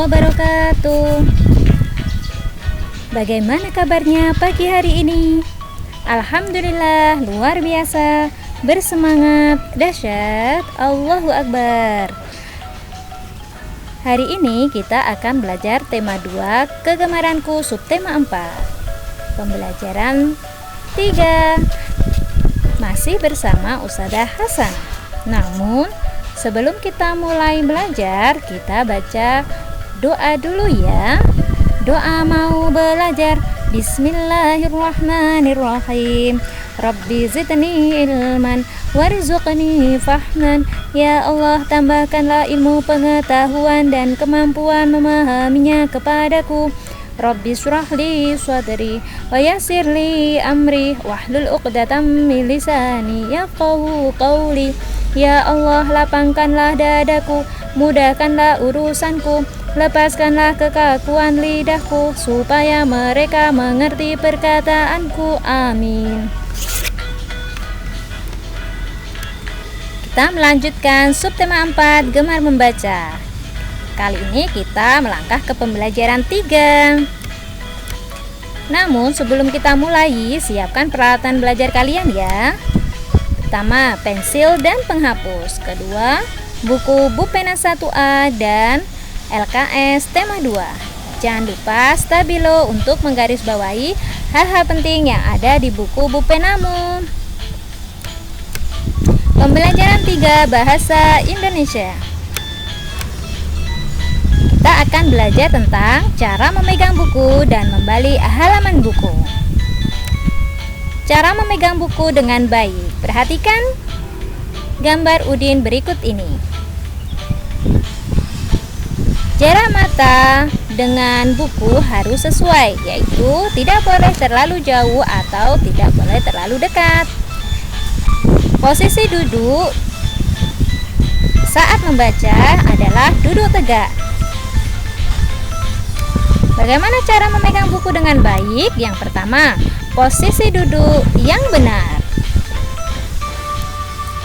wabarakatuh. Bagaimana kabarnya pagi hari ini? Alhamdulillah, luar biasa, bersemangat, dahsyat, Allahu Akbar. Hari ini kita akan belajar tema 2, kegemaranku, subtema 4. Pembelajaran 3. Masih bersama Ustazah Hasan. Namun, sebelum kita mulai belajar, kita baca doa dulu ya. Doa mau belajar. Bismillahirrahmanirrahim. Rabbi zidni ilman warzuqni fahman. Ya Allah, tambahkanlah ilmu, pengetahuan dan kemampuan memahaminya kepadaku. Rabbi syrahli sadri wa yassirli amri wahlul 'uqdatam min lisani yafqahu qawli. Ya Allah, lapangkanlah dadaku, mudahkanlah urusanku, lepaskanlah kekakuan lidahku, supaya mereka mengerti perkataanku. Amin. Kita melanjutkan subtema 4, gemar membaca. Kali ini kita melangkah ke pembelajaran 3. Namun sebelum kita mulai, siapkan peralatan belajar kalian ya. Pertama, pensil dan penghapus. Kedua, buku Bupena 1A dan LKS tema 2. Jangan lupa stabilo untuk menggarisbawahi hal-hal penting yang ada di buku Bupenamu. Pembelajaran 3, bahasa Indonesia. Kita akan belajar tentang cara memegang buku dan membalik halaman buku. Cara memegang buku dengan baik. Perhatikan gambar Udin berikut ini. Jarak mata dengan buku harus sesuai, yaitu tidak boleh terlalu jauh atau tidak boleh terlalu dekat. Posisi duduk saat membaca adalah duduk tegak. Bagaimana cara memegang buku dengan baik? Yang pertama, posisi duduk yang benar,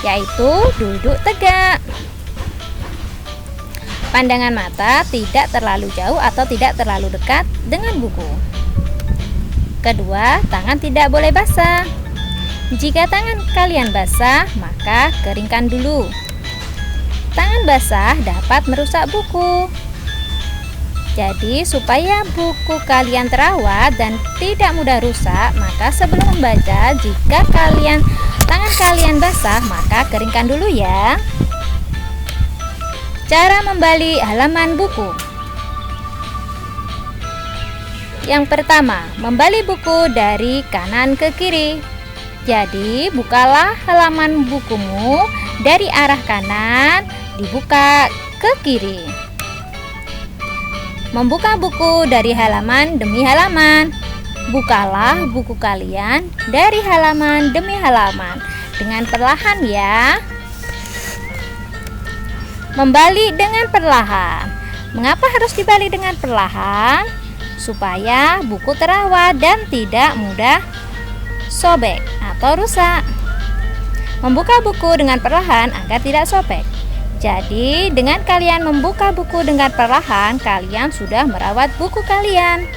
yaitu duduk tegak. Pandangan mata tidak terlalu jauh atau tidak terlalu dekat dengan buku. Kedua, tangan tidak boleh basah. Jika tangan kalian basah, maka keringkan dulu. Tangan basah dapat merusak buku. Jadi, supaya buku kalian terawat dan tidak mudah rusak, maka sebelum membaca, jika tangan kalian basah, maka keringkan dulu ya. Cara membalik halaman buku. Yang pertama, membalik buku dari kanan ke kiri. Jadi, bukalah halaman bukumu dari arah kanan, dibuka ke kiri. Membuka buku dari halaman demi halaman. Bukalah buku kalian dari halaman demi halaman dengan perlahan ya. Membalik dengan perlahan. Mengapa harus dibalik dengan perlahan? Supaya buku terawat dan tidak mudah sobek atau rusak. Membuka buku dengan perlahan agar tidak sobek. Jadi, dengan kalian membuka buku dengan perlahan, kalian sudah merawat buku kalian.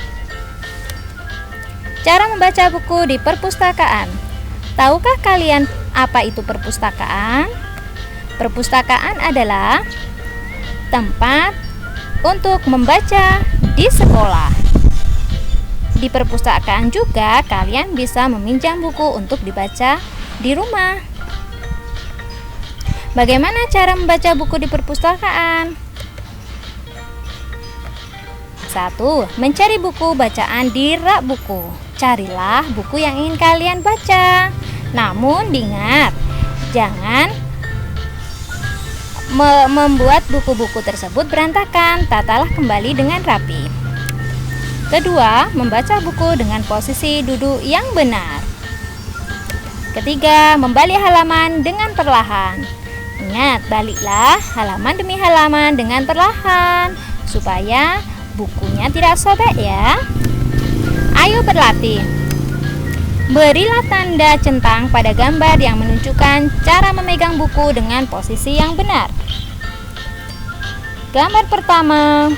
Cara membaca buku di perpustakaan. Tahukah kalian apa itu perpustakaan? Perpustakaan adalah tempat untuk membaca di sekolah. Di perpustakaan juga kalian bisa meminjam buku untuk dibaca di rumah. Bagaimana cara membaca buku di perpustakaan? 1. Mencari buku bacaan di rak buku. Carilah buku yang ingin kalian baca. Namun diingat, jangan membuat buku-buku tersebut berantakan. Tatalah kembali dengan rapi. Kedua, membaca buku dengan posisi duduk yang benar. Ketiga, membalik halaman dengan perlahan. Ingat, baliklah halaman demi halaman dengan perlahan supaya bukunya tidak sobek ya. Ayo berlatih. Berilah tanda centang pada gambar yang menunjukkan cara memegang buku dengan posisi yang benar. Gambar pertama,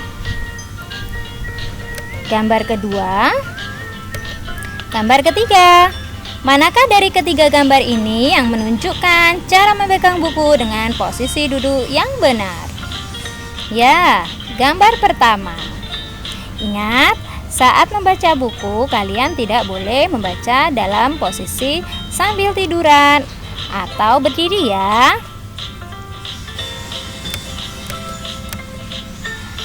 Gambar kedua. Gambar ketiga. Manakah dari ketiga gambar ini yang menunjukkan cara memegang buku dengan posisi duduk yang benar? Ya, gambar pertama. Ingat, saat membaca buku, kalian tidak boleh membaca dalam posisi sambil tiduran atau berdiri ya.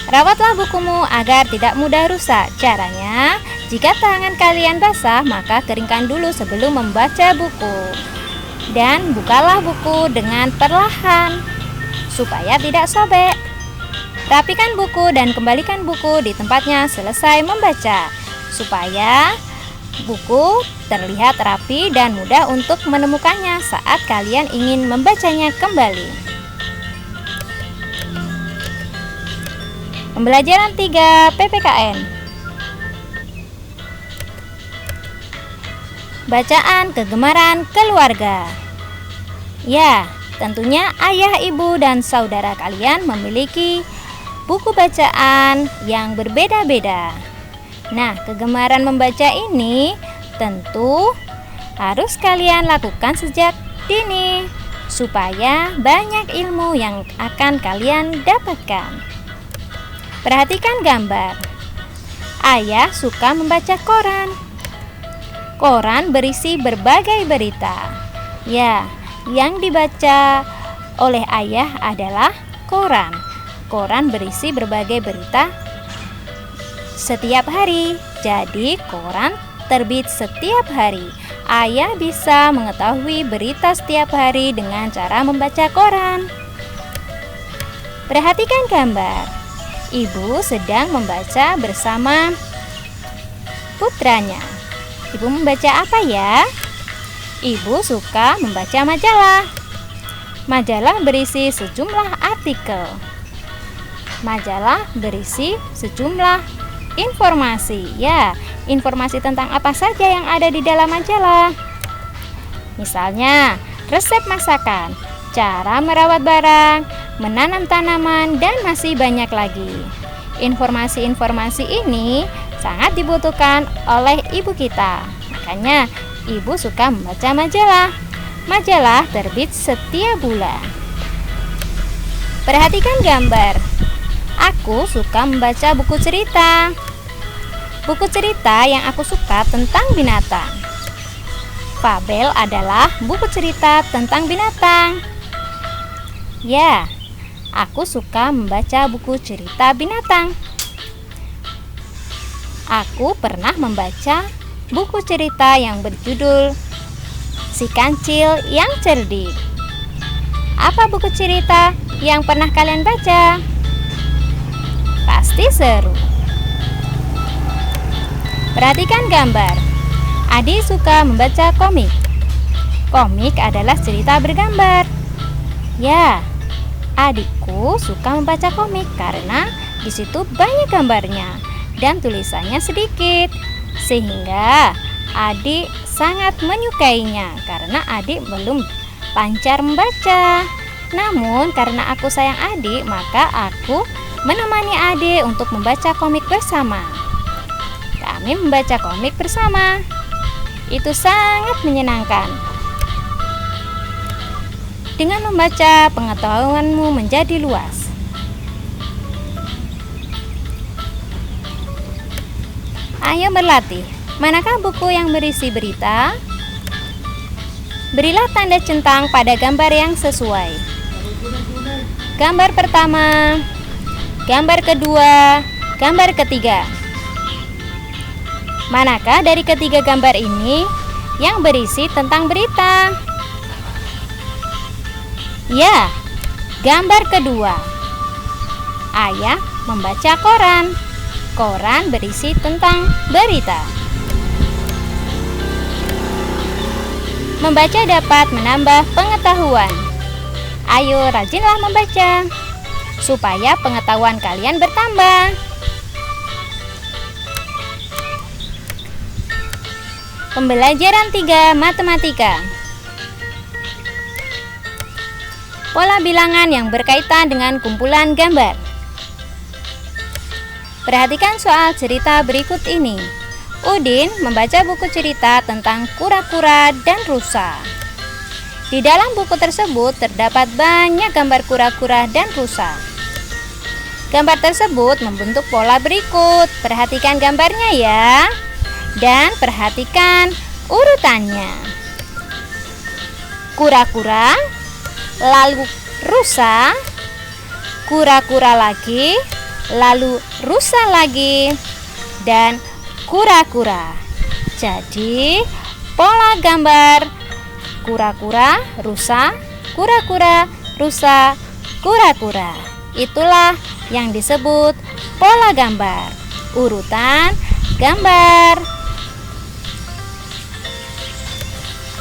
Rawatlah bukumu agar tidak mudah rusak. Caranya, jika tangan kalian basah, maka keringkan dulu sebelum membaca buku. Dan bukalah buku dengan perlahan, supaya tidak sobek. Rapikan buku dan kembalikan buku di tempatnya selesai membaca, supaya buku terlihat rapi dan mudah untuk menemukannya saat kalian ingin membacanya kembali. Pembelajaran 3 PPKN. Bacaan kegemaran keluarga. Ya, tentunya ayah, ibu, dan saudara kalian memiliki buku bacaan yang berbeda-beda. Nah, kegemaran membaca ini tentu harus kalian lakukan sejak dini, supaya banyak ilmu yang akan kalian dapatkan. Perhatikan gambar. Ayah suka membaca koran. Koran berisi berbagai berita. Ya, yang dibaca oleh ayah adalah koran. Koran berisi berbagai berita setiap hari. Jadi, koran terbit setiap hari. Ayah bisa mengetahui berita setiap hari dengan cara membaca koran. Perhatikan gambar. Ibu sedang membaca bersama putranya. Ibu membaca apa ya? Ibu suka membaca majalah. Majalah berisi sejumlah artikel. Majalah berisi sejumlah informasi. Ya, informasi tentang apa saja yang ada di dalam majalah. Misalnya, resep masakan, cara merawat barang, menanam tanaman, dan masih banyak lagi. Informasi-informasi ini sangat dibutuhkan oleh ibu kita. Makanya ibu suka membaca majalah. Majalah terbit setiap bulan. Perhatikan gambar. Aku suka membaca buku cerita. Buku cerita yang aku suka tentang binatang. Fabel adalah buku cerita tentang binatang. Ya, aku suka membaca buku cerita binatang. Aku pernah membaca buku cerita yang berjudul Si Kancil yang Cerdik. Apa buku cerita yang pernah kalian baca? Pasti seru. Perhatikan gambar. Adi suka membaca komik. Komik adalah cerita bergambar. Ya, adikku suka membaca komik karena di situ banyak gambarnya dan tulisannya sedikit, sehingga adik sangat menyukainya karena adik belum lancar membaca. Namun karena aku sayang adik, maka aku menemani adik untuk membaca komik bersama. Kami membaca komik bersama. Itu sangat menyenangkan. Dengan membaca, pengetahuanmu menjadi luas. Ayo berlatih. Manakah buku yang berisi berita? Berilah tanda centang pada gambar yang sesuai. Gambar pertama, gambar kedua, gambar ketiga. Manakah dari ketiga gambar ini yang berisi tentang berita? Ya, gambar kedua. Ayah membaca koran. Koran berisi tentang berita. Membaca dapat menambah pengetahuan. Ayo rajinlah membaca, supaya pengetahuan kalian bertambah. Pembelajaran 3 Matematika. Pola bilangan yang berkaitan dengan kumpulan gambar. Perhatikan soal cerita berikut ini. Udin membaca buku cerita tentang kura-kura dan rusa. Di dalam buku tersebut terdapat banyak gambar kura-kura dan rusa. Gambar tersebut membentuk pola berikut. Perhatikan gambarnya ya. Dan perhatikan urutannya. Kura-kura, lalu rusa, kura-kura lagi, lalu rusa lagi, dan kura-kura. Jadi, pola gambar kura-kura, rusa, kura-kura, rusa, kura-kura. Itulah yang disebut pola gambar. Urutan gambar.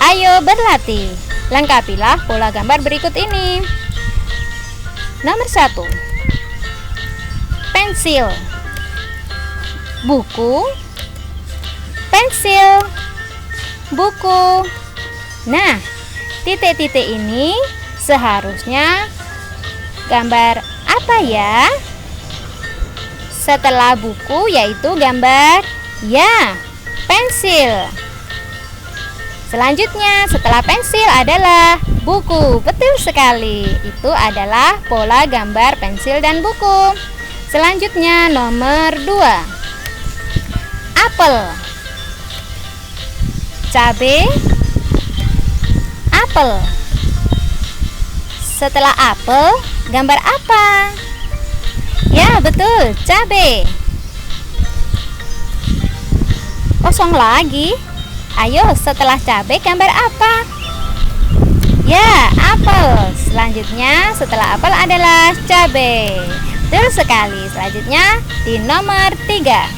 Ayo berlatih. Lengkapilah pola gambar berikut ini. Nomor 1. Pensil. Buku. Pensil. Buku. Nah, titik-titik ini seharusnya gambar apa ya? Setelah buku yaitu gambar ya, pensil. Selanjutnya setelah pensil adalah buku. Betul sekali. Itu adalah pola gambar pensil dan buku. Selanjutnya nomor 2. Apel. Cabe. Apel. Setelah apel, gambar apa? Ya, betul, cabe. Kosong lagi. Ayo, setelah cabai gambar apa? Ya, apel. Selanjutnya setelah apel adalah cabai. Betul sekali. Selanjutnya di nomor 3.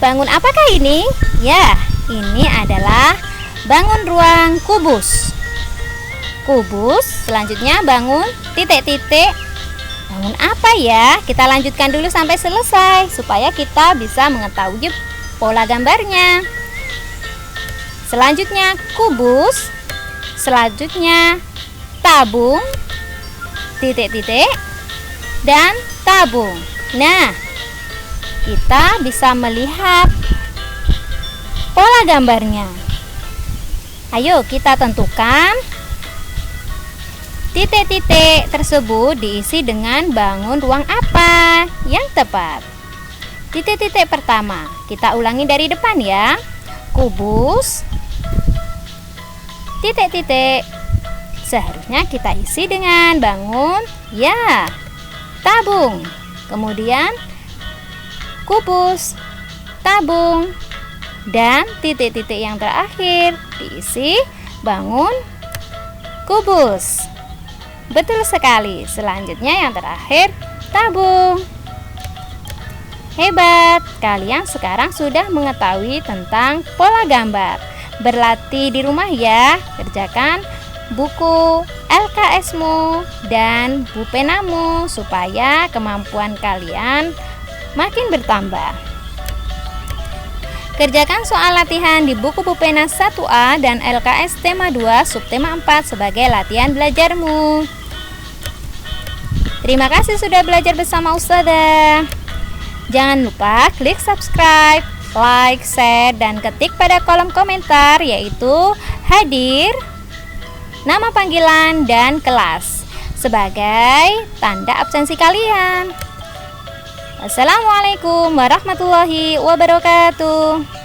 Bangun apakah ini? Ya, ini adalah bangun ruang kubus. Kubus, selanjutnya bangun titik-titik. Bangun apa ya? Kita lanjutkan dulu sampai selesai supaya kita bisa mengetahui pola gambarnya. Selanjutnya kubus. Selanjutnya tabung, titik-titik, dan tabung. Nah, kita bisa melihat pola gambarnya. Ayo kita tentukan. Titik-titik tersebut diisi dengan bangun ruang apa yang tepat. Titik-titik pertama, kita ulangi dari depan ya. Kubus, titik-titik. Seharusnya kita isi dengan bangun ya, tabung. Kemudian kubus, tabung, dan titik-titik yang terakhir diisi bangun kubus. Betul sekali. Selanjutnya yang terakhir, tabung. Hebat, kalian sekarang sudah mengetahui tentang pola gambar. Berlatih di rumah ya. Kerjakan buku LKS-mu dan bupenamu supaya kemampuan kalian makin bertambah. Kerjakan soal latihan di buku pupena 1A dan LKS tema 2 subtema 4 sebagai latihan belajarmu. Terima kasih sudah belajar bersama Ustazah. Jangan lupa klik subscribe, like, share, dan ketik pada kolom komentar yaitu hadir, nama panggilan, dan kelas sebagai tanda absensi kalian. Assalamualaikum warahmatullahi wabarakatuh.